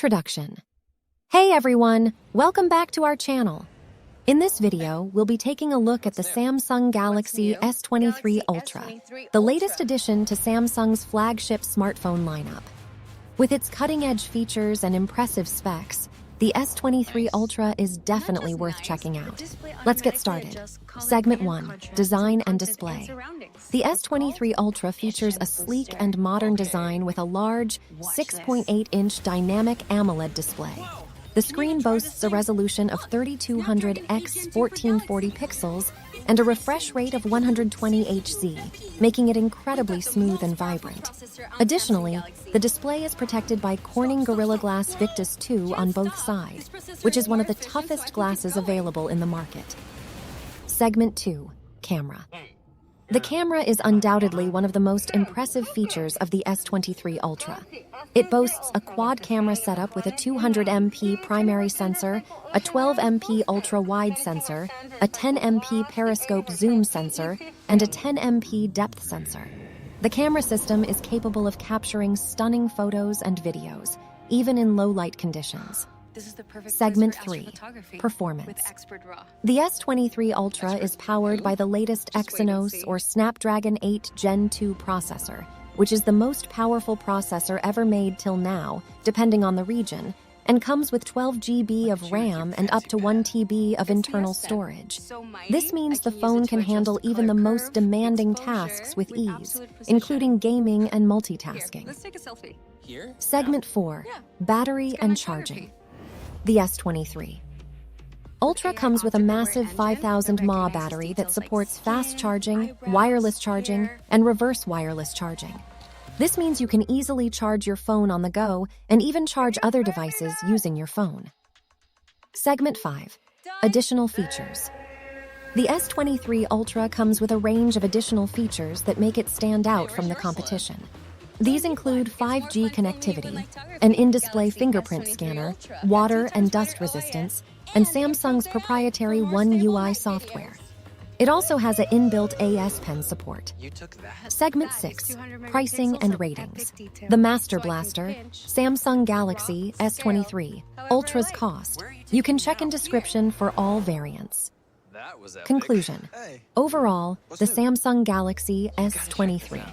Introduction. Hey everyone, welcome back to our channel. In this video, we'll be taking a look at the Samsung Galaxy S23 Ultra, the latest addition to Samsung's flagship smartphone lineup. With its cutting-edge features and impressive specs, the S23 Ultra is definitely worth checking out. Let's get started. Segment 1, Design and Display. The S23 Ultra features a sleek and modern design with a large 6.8-inch Dynamic AMOLED display. The screen boasts a resolution of 3200 x 1440 pixels and a refresh rate of 120 Hz, making it incredibly smooth and vibrant. Additionally, the display is protected by Corning Gorilla Glass Victus 2 on both sides, which is one of the toughest glasses available in the market. Segment 2, Camera. The camera is undoubtedly one of the most impressive features of the S23 Ultra. It boasts a quad camera setup with a 200MP primary sensor, a 12MP ultra-wide sensor, a 10MP periscope zoom sensor, and a 10MP depth sensor. The camera system is capable of capturing stunning photos and videos, even in low-light conditions. Segment 3, Performance. The S23 Ultra is powered by the latest Exynos or Snapdragon 8 Gen 2 processor, which is the most powerful processor ever made till now, depending on the region, and comes with 12 GB of RAM and up to 1 TB of internal storage. This means the phone can handle even the most demanding tasks with ease, including gaming and multitasking. Segment 4, Battery and Charging. The S23 Ultra comes with a massive 5000 mAh battery that supports fast charging, wireless charging, and reverse wireless charging. This means you can easily charge your phone on the go and even charge other devices using your phone. Segment 5, Additional Features. The S23 Ultra comes with a range of additional features that make it stand out from the competition. These include 5G connectivity, an in-display fingerprint scanner, water and dust resistance, and Samsung's proprietary One UI software. It also has an inbuilt AS Pen support. Segment 6, Pricing and Ratings. The Master Blaster, Samsung Galaxy S23 Ultra's cost. You can check in description for all variants. Conclusion. Overall, the Samsung Galaxy S23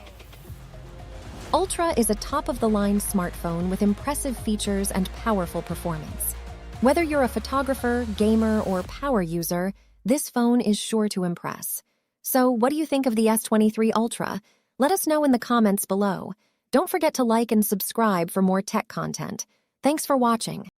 Ultra is a top-of-the-line smartphone with impressive features and powerful performance. Whether you're a photographer, gamer, or power user, this phone is sure to impress. So, what do you think of the S23 Ultra? Let us know in the comments below. Don't forget to like and subscribe for more tech content. Thanks for watching.